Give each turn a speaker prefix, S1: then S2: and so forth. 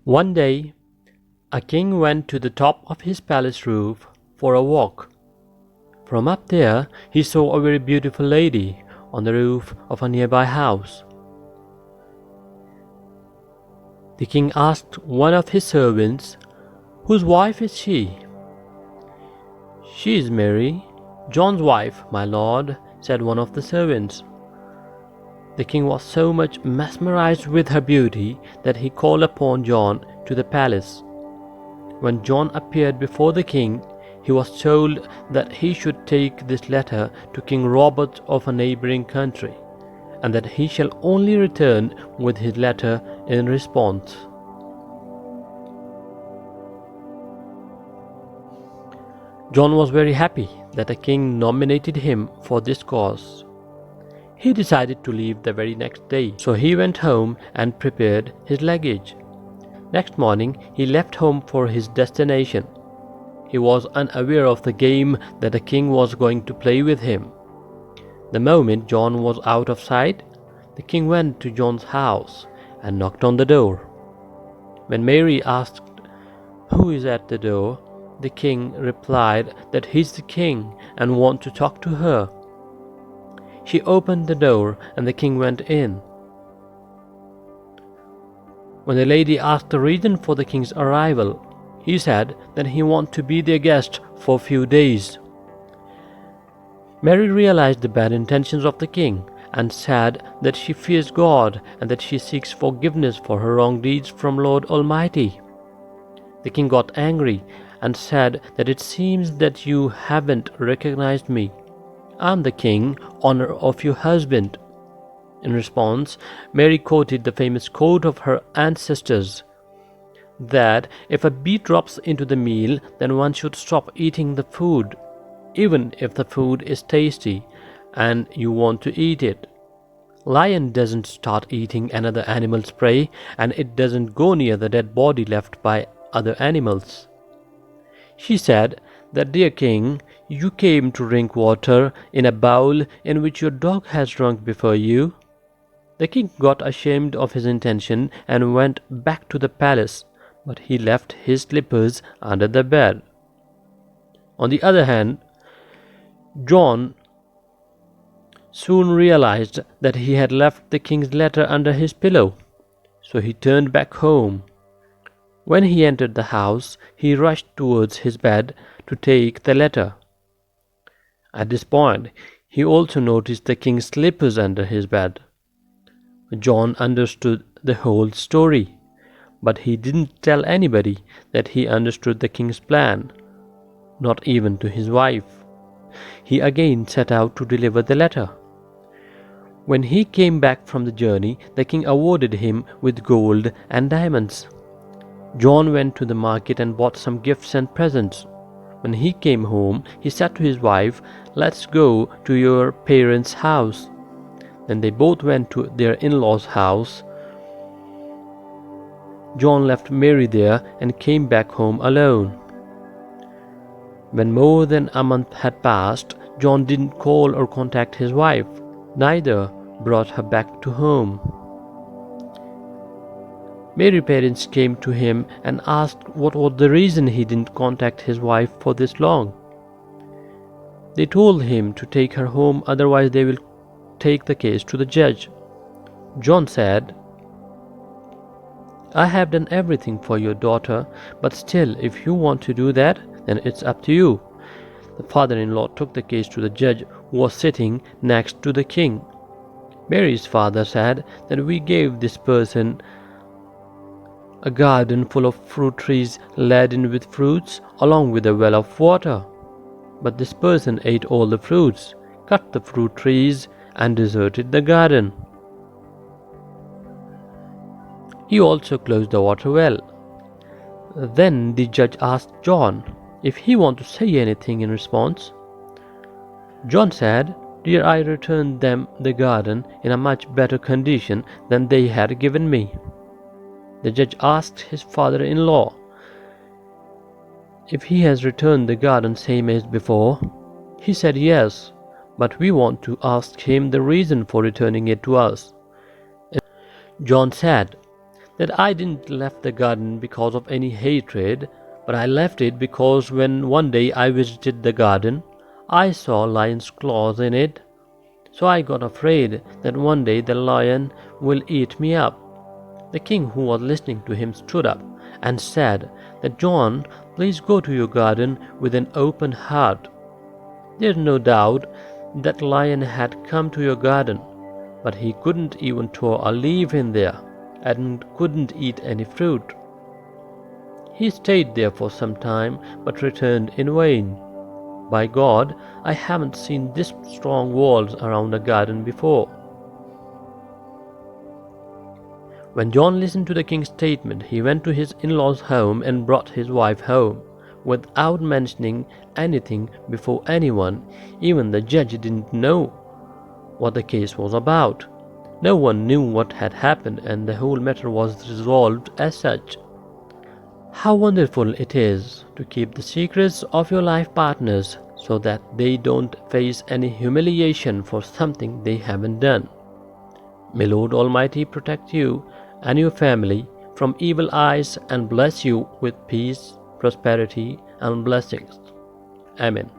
S1: One day, a king went to the top of his palace roof for a walk. From up there, he saw a very beautiful lady on the roof of a nearby house. The king asked one of his servants, "Whose wife is she?" "She is Mary, John's wife, my lord," said one of the servants. The king was so much mesmerized with her beauty that he called upon John to the palace. When John appeared before the king, he was told that he should take this letter to King Robert of a neighboring country, and that he shall only return with his letter in response. John was very happy that the king nominated him for this cause. He decided to leave the very next day, so he went home and prepared his luggage. Next morning, he left home for his destination. He was unaware of the game that the king was going to play with him. The moment John was out of sight, the king went to John's house and knocked on the door. When Mary asked, "Who is at the door?" the king replied that he's the king and want to talk to her. She opened the door and the king went in. When the lady asked the reason for the king's arrival, he said that he wanted to be their guest for a few days. Mary realized the bad intentions of the king and said that she fears God and that she seeks forgiveness for her wrong deeds from Lord Almighty. The king got angry and said that it seems that you haven't recognized me. I'm the king, honor of your husband. In response, Mary quoted the famous quote of her ancestors that if a bee drops into the meal, then one should stop eating the food, even if the food is tasty and you want to eat it. Lion doesn't start eating another animal's prey, and it doesn't go near the dead body left by other animals. She said that, "Dear king, you came to drink water in a bowl in which your dog has drunk before you." The king got ashamed of his intention and went back to the palace, but he left his slippers under the bed. On the other hand, John soon realized that he had left the king's letter under his pillow, so he turned back home. When he entered the house, he rushed towards his bed to take the letter. At this point, he also noticed the king's slippers under his bed. John understood the whole story, but he didn't tell anybody that he understood the king's plan, not even to his wife. He again set out to deliver the letter. When he came back from the journey, the king awarded him with gold and diamonds. John went to the market and bought some gifts and presents. When he came home, he said to his wife, "Let's go to your parents' house." Then they both went to their in-laws' house. John left Mary there and came back home alone. When more than a month had passed, John didn't call or contact his wife, neither brought her back to home. Mary's parents came to him and asked what was the reason he didn't contact his wife for this long. They told him to take her home, otherwise they will take the case to the judge. John said, "I have done everything for your daughter, but still, if you want to do that, then it's up to you." The father-in-law took the case to the judge, who was sitting next to the king. Mary's father said that we gave this person a garden full of fruit trees laden with fruits, along with a well of water. But this person ate all the fruits, cut the fruit trees, and deserted the garden. He also closed the water well. Then the judge asked John if he wanted to say anything in response. John said, "Dear, I returned them the garden in a much better condition than they had given me." The judge asked his father-in-law if he has returned the garden same as before. He said yes, but we want to ask him the reason for returning it to us. John said that I didn't left the garden because of any hatred, but I left it because when one day I visited the garden, I saw lion's claws in it. So I got afraid that one day the lion will eat me up." The king, who was listening to him, stood up and said that, "John, please go to your garden with an open heart. There's no doubt that lion had come to your garden, but he couldn't even throw a leaf in there and couldn't eat any fruit. He stayed there for some time but returned in vain. By God, I haven't seen this strong walls around a garden before." When John listened to the king's statement, he went to his in-laws' home and brought his wife home, without mentioning anything before anyone. Even the judge didn't know what the case was about. No one knew what had happened, and the whole matter was resolved as such. How wonderful it is to keep the secrets of your life partners so that they don't face any humiliation for something they haven't done. May Lord Almighty protect you and your family from evil eyes and bless you with peace, prosperity, and blessings. Amen.